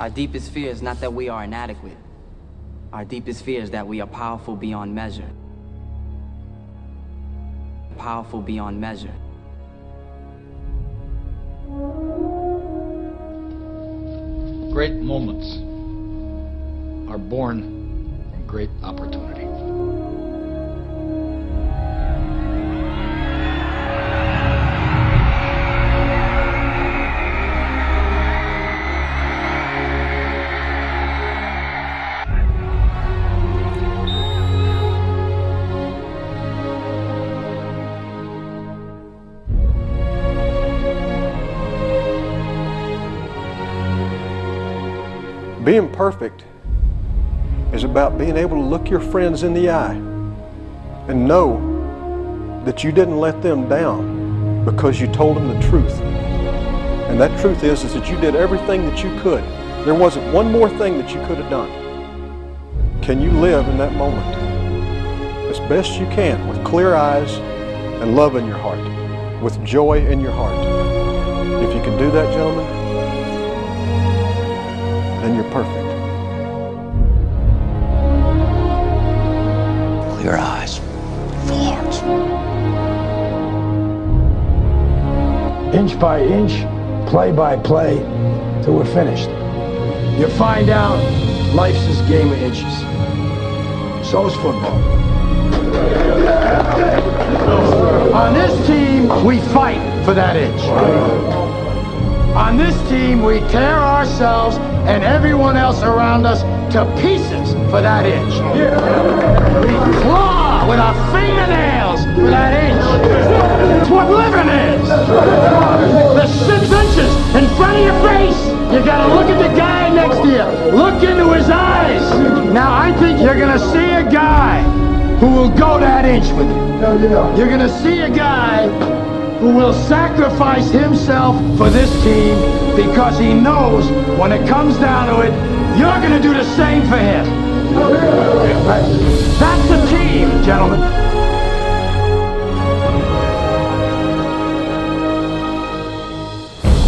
Our deepest fear is not that we are inadequate. Our deepest fear is that we are powerful beyond measure. Powerful beyond measure. Great moments are born from great opportunity. Being perfect is about being able to look your friends in the eye and know that you didn't let them down because you told them the truth. And that truth is that you did everything that you could. There wasn't one more thing that you could have done. Can you live in that moment as best you can with clear eyes and love in your heart, with joy in your heart? If you can do that, gentlemen, then you're perfect. Clear eyes, full hearts. Inch by inch, play by play, till we're finished. You find out life's this game of inches. So is football. On this team, we fight for that inch. On this team, we tear ourselves and everyone else around us to pieces for that inch. We claw with our fingernails for that inch. It's what living is. The 6 inches in front of your face. You gotta look at the guy next to you. Look into his eyes. Now I think you're gonna see a guy who will go that inch with you. You're gonna see a guy who will sacrifice himself for this team because he knows when it comes down to it, you're going to do the same for him. That's the team, gentlemen.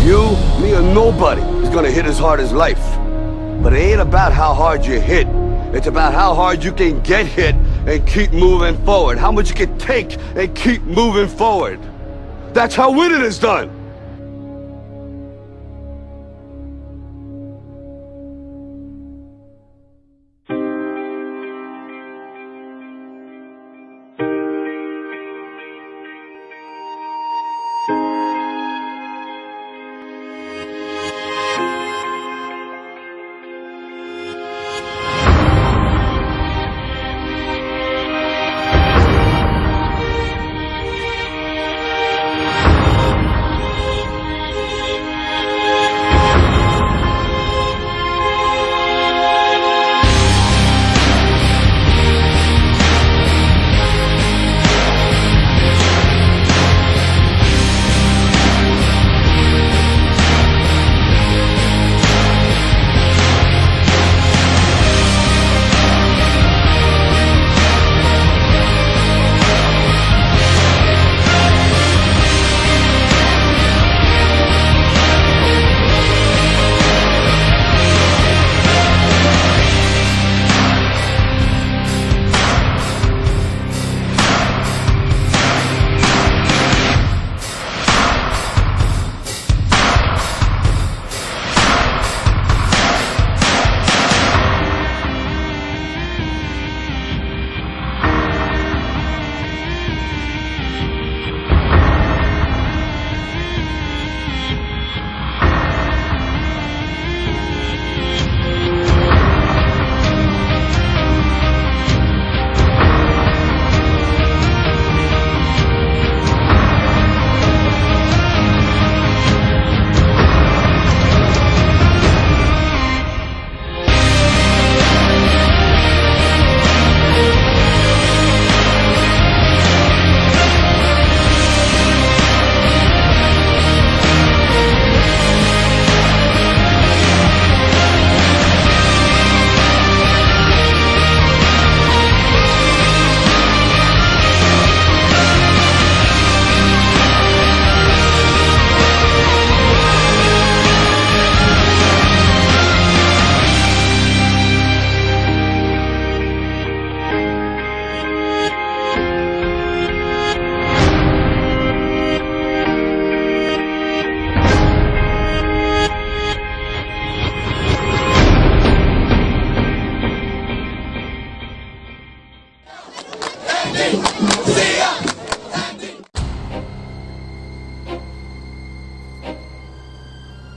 You, me, or nobody is going to hit as hard as life. But it ain't about how hard you hit. It's about how hard you can get hit and keep moving forward. How much you can take and keep moving forward. That's how winning is done.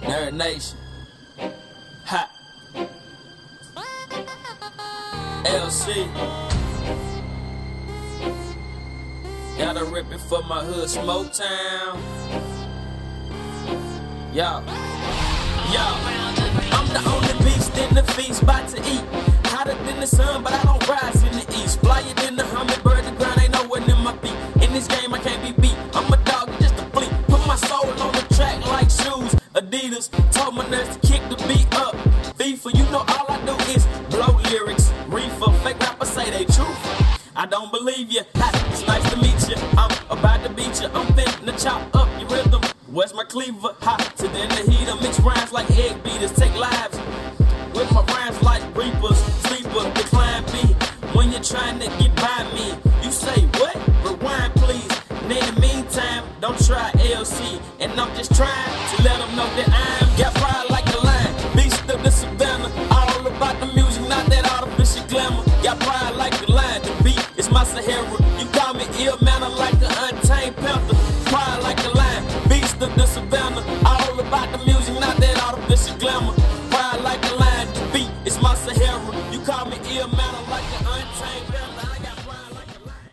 Nerd Nation. Ha. LC. Gotta rip it for my hood, Smoke Town. Yo. I'm the only beast in the feast, about to eat. Hotter than the sun, but I don't rise in the east. Flyer than the hummingbird, the ground ain't nowhere near my feet. In this game, I can't be beat. I'm a dog, just a fleet. Put my soul on the track like shoes. Adidas told my nerds to kick the beat up. FIFA, you know all I do is blow lyrics. Reefer, fake rappers say they truth. I don't believe you. Ha, it's nice to meet you. I'm about to beat you. I'm finna chop up your rhythm. Where's my cleaver? Ha, to the heater. Mix rhymes like egg beaters. Take lives with my rhymes like reapers. Sleeper, decline B. When you're trying to get by me, you say what? Rewind, please. And in the meantime, don't try LC. And I'm just trying to let them know that I'm got pride like a lion. Beast of the savannah. All about the music, not that artificial glamour. Got pride like a lion. The beat is my Sahara. You call me ill manner like an untamed panther. Pride like a lion. Beast of the savannah. All about the music, not that artificial glamour. Pride like a lion. The beat is my Sahara. You call me ill manner like an untamed panther. I got pride like a lion.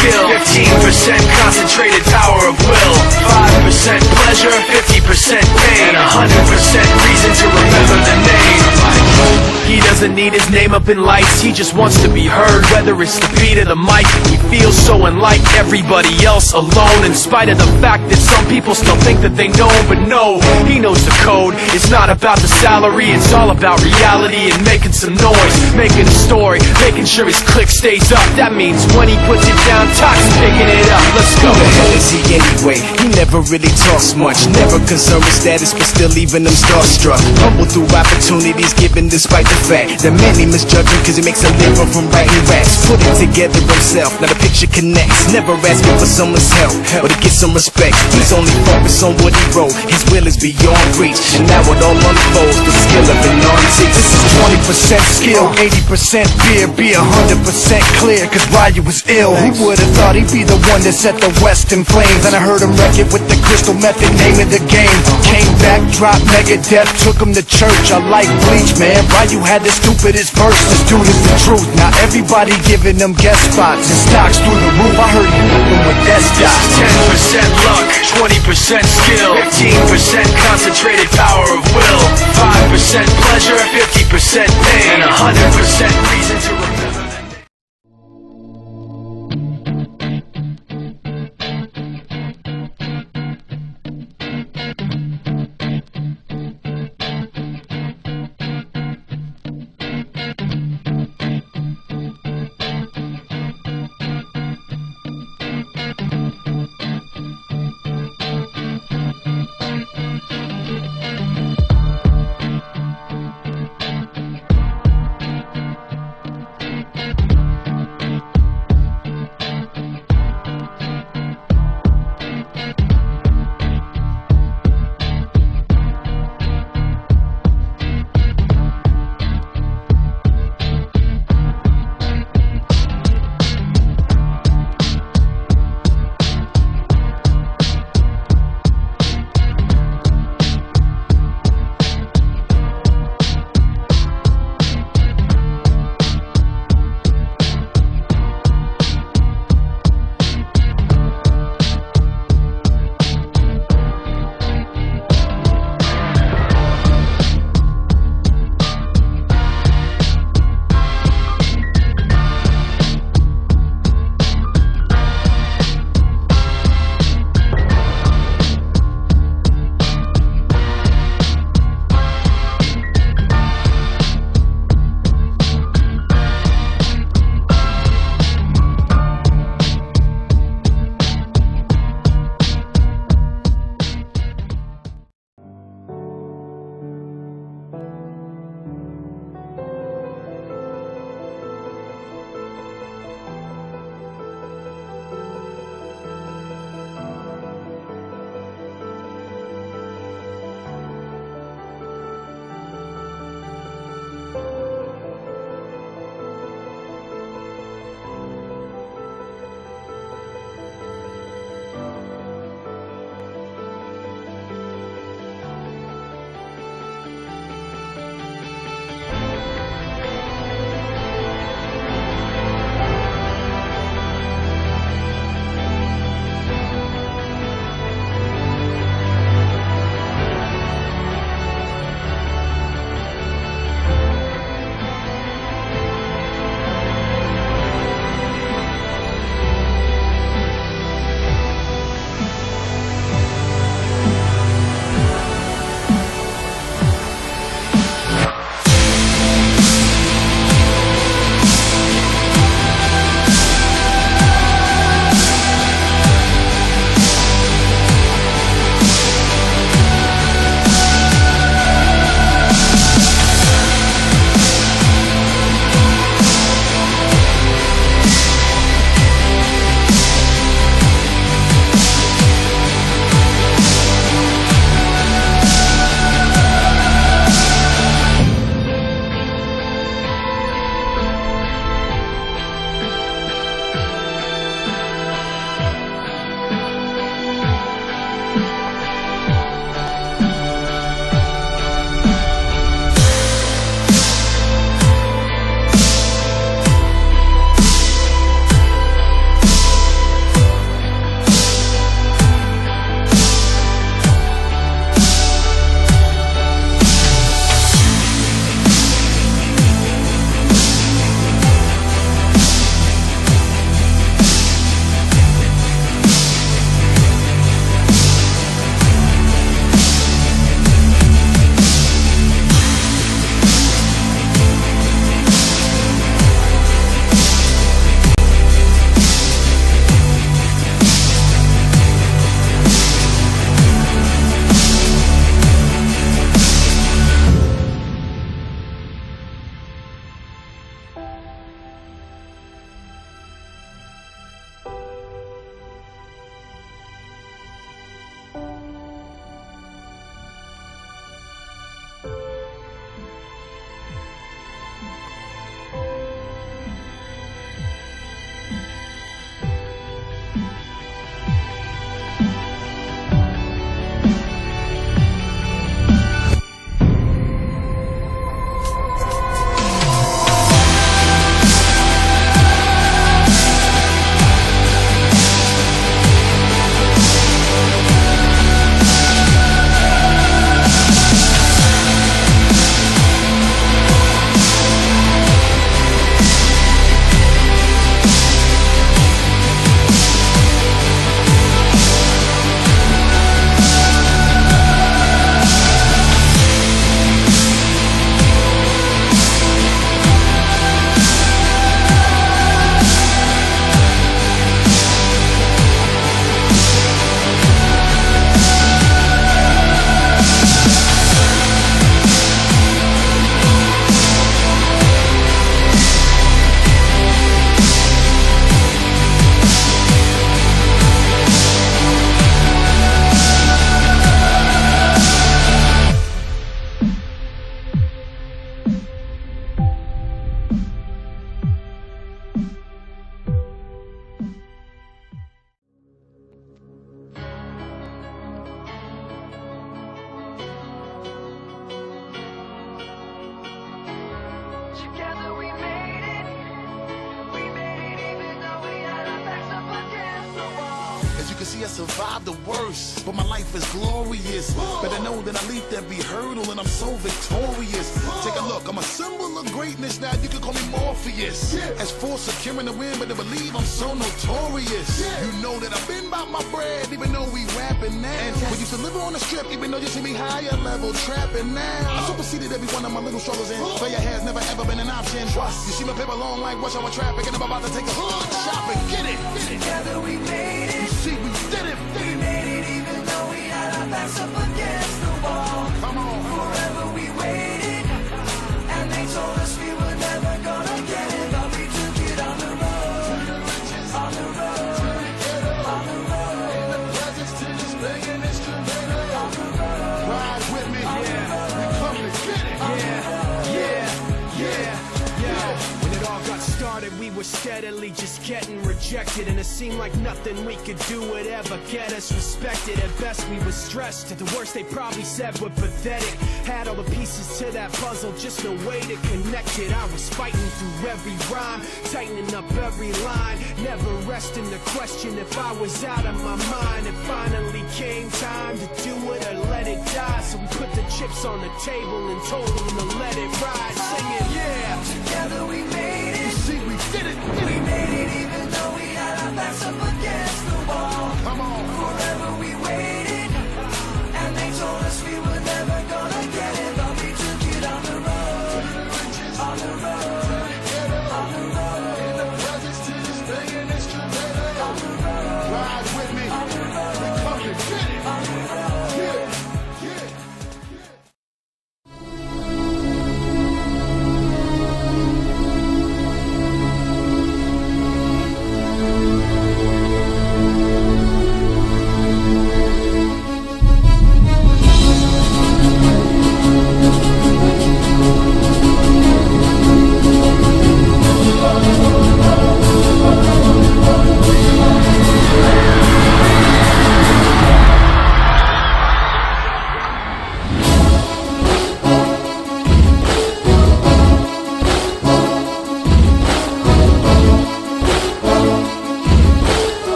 skill, 15% concentrated power of will, 5% pleasure, 50% pain, and 100% reason to remember the name. He doesn't need his name up in lights, he just wants to be heard, whether it's the beat of the mic. He feels so unlike everybody else, alone, in spite of the fact that some people still think that they know him. But no, he knows the code. It's not about the salary, it's all about reality and making some noise, making a story, making sure his click stays up. That means when he puts it down, Tox picking it up. Let's go. Who the hell is he anyway? He never really talks much, never concerned with status, but still leaving them starstruck. Humble through opportunities given despite the fact that many misjudge him cause he makes a living from writing raps. Put it together himself, now the picture connects. Never asking for someone's help or to get some respect. He's only focused on what he wrote. His will is beyond reach, and now it all unfolds. The skill of an artist See, this is 20% skill, 80% fear. Be 100% clear, cause Ryu was ill. Who would've thought he'd be the one that set the West in flames? And I heard him wreck it with the crystal method, name of the game. Came back, dropped Megadeth, took him to church. I like Bleach, man. Ryu had the stupidest verse. This dude is the truth. Now everybody giving them guest spots and stocks through the roof. I heard he moving with that stock. 10% luck, 20% skill, 15% concentrated power of will, 5% pleasure, 50% pain, and 100% reason to remember the name. can see I survived the worst, but my life is glorious. Better know that I leaped every hurdle and I'm so victorious. Take a look, I'm a symbol of greatness now, you can call me Morpheus. As for securing the win, but to believe I'm so notorious. You know that I've been about my bread, even though we rapping now. We used to live on the strip, even though you see me higher level trapping now. I superseded every one of my little struggles and failure has never ever been an option. You see my paper long like rush hour traffic and I'm about to take a hood shopping. Get it! Together we made it. You see, we did it! We made it even though we had our backs up against the wall. Come on! Forever we waited, and they told us we were never gonna get it, but we took it on the road, on the road, on the road. In the presence to this begging instrumental. On the road. Ride with me, yeah. We come to get it. Yeah. When it all got started, we were steadily just getting rejected, and it seemed like nothing we could do would ever get us respected. At best we were stressed, at the worst they probably said we're pathetic. Had all the pieces to that puzzle, just no way to connect it. I was fighting through every rhyme, tightening up every line, never resting to question if I was out of my mind. It finally came time to do it or let it die, so we put the chips on the table and told them to let it ride, singing yeah. Together we made it. You see, we did it. We made it even though we had our backs up against the wall. Come on. Forever we waited, and they told us we were never gonna get it, but we took it on the road, on the road, on the road. In the presence to this begging instrumental. On the road. Ride with me. On the road. We come to get it. On the road. Yeah.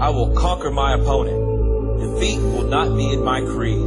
I will conquer my opponent. Defeat will not be in my creed.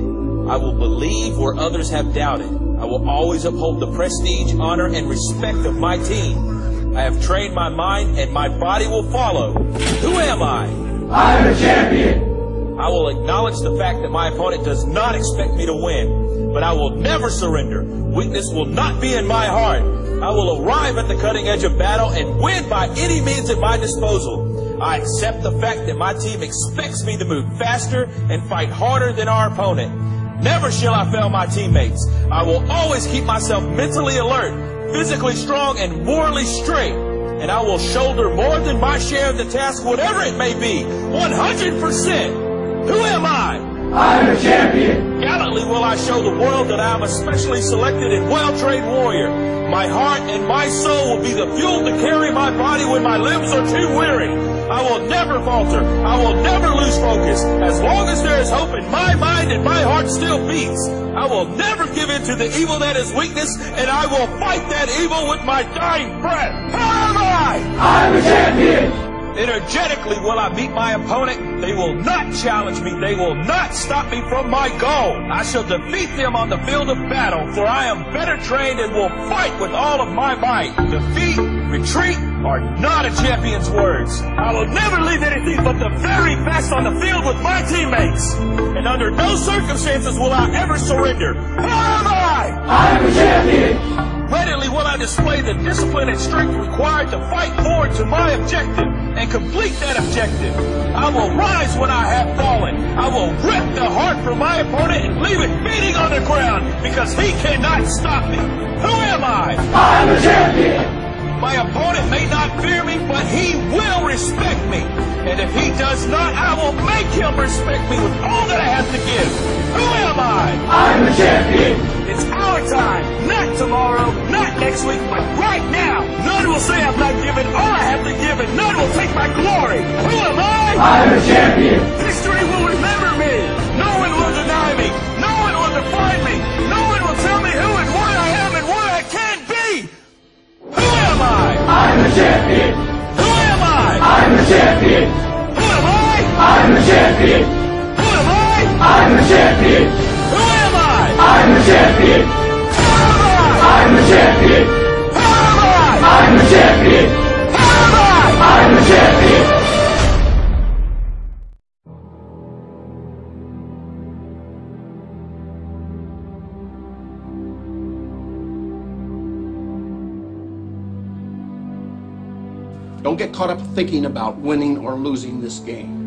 I will believe where others have doubted. I will always uphold the prestige, honor, and respect of my team. I have trained my mind and my body will follow. Who am I? I'm a champion. I will acknowledge the fact that my opponent does not expect me to win, but I will never surrender. Weakness will not be in my heart. I will arrive at the cutting edge of battle and win by any means at my disposal. I accept the fact that my team expects me to move faster and fight harder than our opponent. Never shall I fail my teammates. I will always keep myself mentally alert, physically strong, and morally straight. And I will shoulder more than my share of the task, whatever it may be, 100%. Who am I? I'm a champion. Gallantly will I show the world that I am a specially selected and well-trained warrior. My heart and my soul will be the fuel to carry my body when my limbs are too weary. I will never falter. I will never lose focus. As long as there is hope in my mind and my heart still beats, I will never give in to the evil that is weakness, and I will fight that evil with my dying breath. Who am I? I'm a champion. Energetically will I meet my opponent. They will not challenge me. They will not stop me from my goal. I shall defeat them on the field of battle, for I am better trained and will fight with all of my might. Defeat, retreat are not a champion's words. I will never leave anything but the very best on the field with my teammates. And under no circumstances will I ever surrender. Who am I? I'm a champion. Readily will I display the discipline and strength required to fight forward to my objective and complete that objective. I will rise when I have fallen. I will rip the heart from my opponent and leave it beating on the ground because he cannot stop me. Who am I? I'm a champion. My opponent may not fear me, but he will respect me. And if he does not, I will make him respect me with all that I have to give. Who am I? I'm a champion. It's our time, not tomorrow, not next week, but right now. None will say I've not given all I have to give, and none will take my glory. Who am I? I'm a champion. History will remember me. No one will deny me. No one will define me. No one will tell me who and what I am and what I can be. Who am I? I'm a champion. Who am I? I'm a champion. Who am I? I'm a champion. Who am I? I'm a champion. Who am I? I'm a champion. Who am I? I'm a champion. Who am I? I'm a champion. Who am I? I'm a champion. Don't get caught up thinking about winning or losing this game.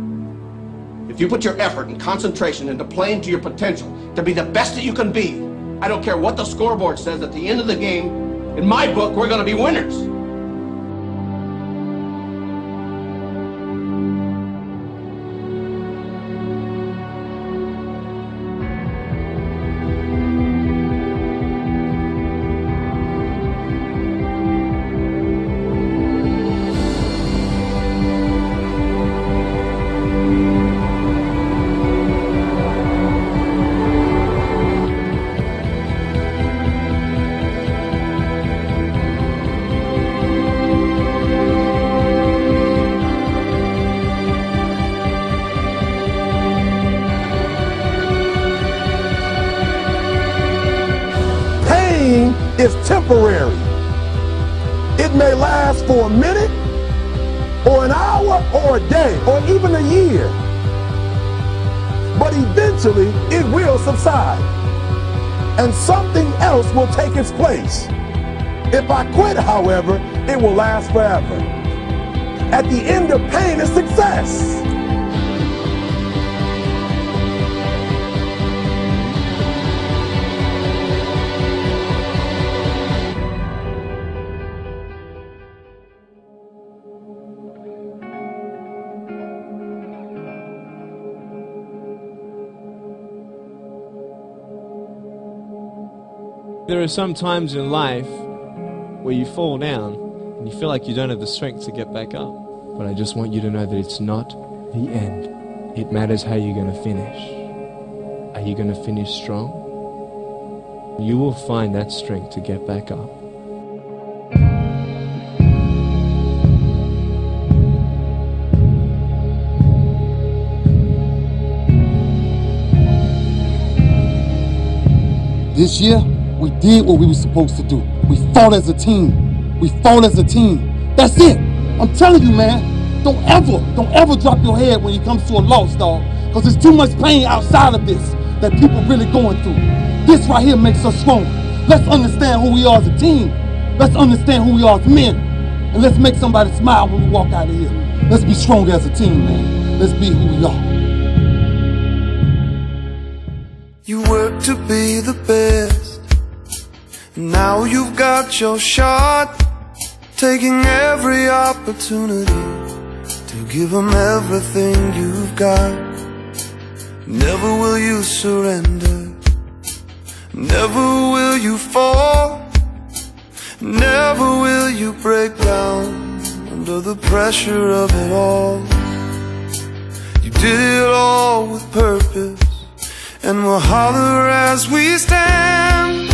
If you put your effort and concentration into playing to your potential, to be the best that you can be, I don't care what the scoreboard says at the end of the game, in my book, we're going to be winners. Is temporary. It may last for a minute or an hour or a day or even a year, but eventually it will subside and something else will take its place. If I quit, however, it will last forever. At the end of pain is success. There are some times in life where you fall down and you feel like you don't have the strength to get back up. But I just want you to know that it's not the end. It matters how you're going to finish. Are you going to finish strong? You will find that strength to get back up. This year, we did what we were supposed to do. We fought as a team. We fought as a team. That's it. I'm telling you, man, don't ever drop your head when it comes to a loss, dog. Because there's too much pain outside of this that people really going through. This right here makes us strong. Let's understand who we are as a team. Let's understand who we are as men. And let's make somebody smile when we walk out of here. Let's be stronger as a team, man. Let's be who we are. You work to be the best. Now you've got your shot, taking every opportunity to give them everything you've got. Never will you surrender, never will you fall, never will you break down under the pressure of it all. You did it all with purpose, and we'll holler as we stand,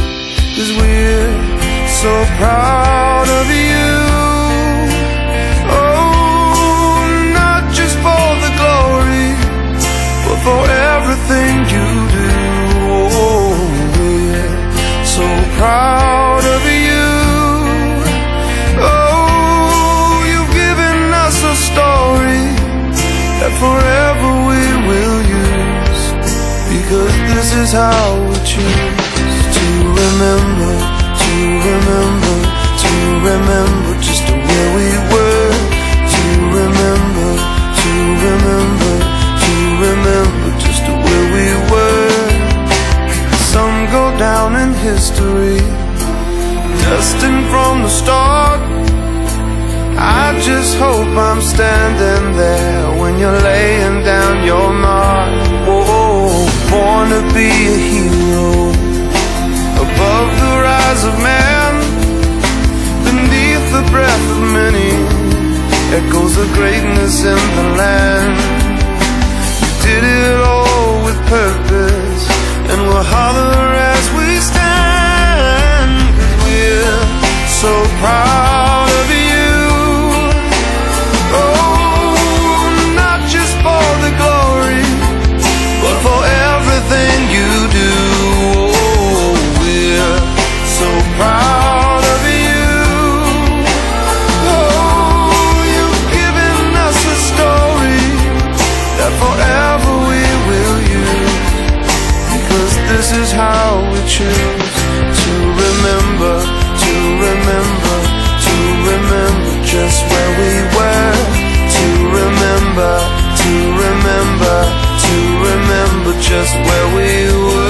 'cause we're so proud of you. Oh, not just for the glory, but for everything you do. Oh, we're so proud of you. Oh, you've given us a story that forever we will use, because this is how we choose to remember, to remember, to remember just where we were, to remember, to remember, to remember just where we were. Some go down in history, destined from the start. I just hope I'm standing there when you're laying down your mark. Whoa, born to be a hero, above the rise of man, beneath the breath just where we were. To remember, to remember, to remember just where we were.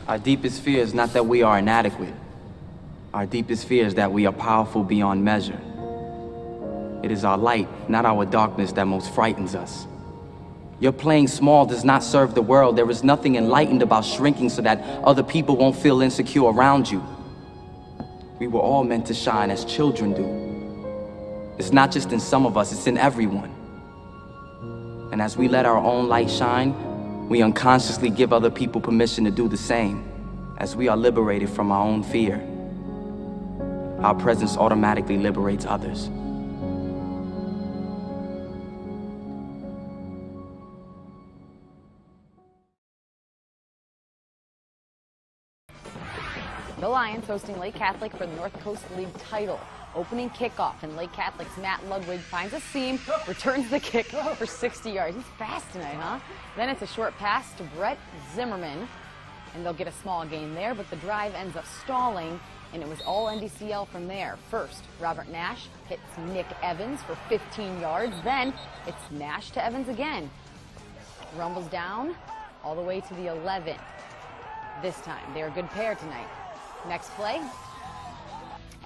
Our deepest fear is not that we are inadequate. Our deepest fear is that we are powerful beyond measure. It is our light, not our darkness, that most frightens us. Your playing small does not serve the world. There is nothing enlightened about shrinking so that other people won't feel insecure around you. We were all meant to shine as children do. It's not just in some of us, it's in everyone. And as we let our own light shine, we unconsciously give other people permission to do the same. As we are liberated from our own fear, our presence automatically liberates others. The Lions hosting Lake Catholic for the North Coast League title. Opening kickoff, and Lake Catholic's Matt Ludwig finds a seam, returns the kick for 60 yards. He's fast tonight, huh? Then it's a short pass to Brett Zimmerman, and they'll get a small gain there, but the drive ends up stalling, and it was all NDCL from there. First, Robert Nash hits Nick Evans for 15 yards. Then it's Nash to Evans again. Rumbles down all the way to the 11. This time, they're a good pair tonight. Next play,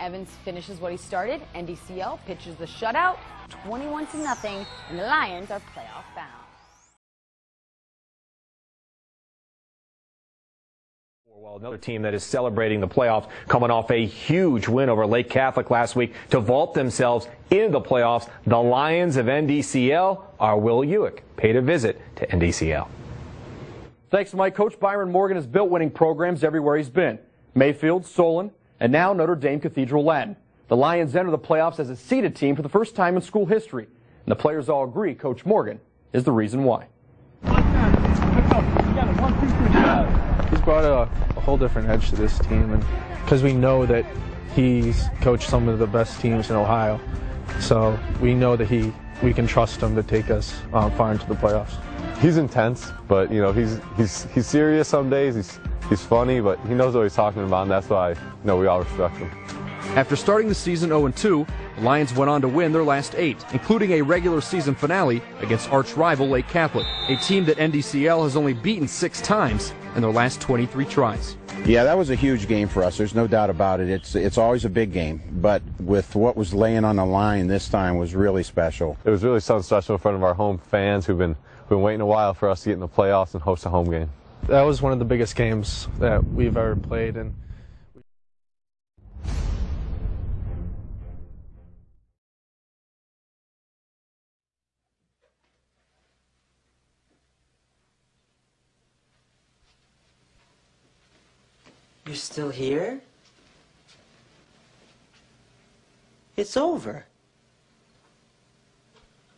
Evans finishes what he started. NDCL pitches the shutout, 21-0, and the Lions are playoff bound. Well, another team that is celebrating the playoffs, coming off a huge win over Lake Catholic last week to vault themselves into the playoffs. The Lions of NDCL. Our Will Ewick paid a visit to NDCL. Thanks to Mike, Coach Byron Morgan has built winning programs everywhere he's been. Mayfield, Solon, and now Notre Dame Cathedral Latin. The Lions enter the playoffs as a seeded team for the first time in school history. And the players all agree Coach Morgan is the reason why. He's brought a whole different edge to this team, and because we know that he's coached some of the best teams in Ohio. So we know that we can trust him to take us far into the playoffs. He's intense, but you know he's serious some days. He's funny, but he knows what he's talking about, and that's why we all respect him. After starting the season 0-2, the Lions went on to win their last 8, including a regular season finale against arch-rival Lake Catholic, a team that NDCL has only beaten 6 times in their last 23 tries. Yeah, that was a huge game for us. There's no doubt about it. It's always a big game, but with what was laying on the line this time was really special. It was really something special in front of our home fans who've been waiting a while for us to get in the playoffs and host a home game. That was one of the biggest games that we've ever played, and You're still here? It's over.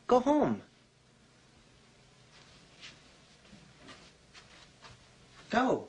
Go home. Go.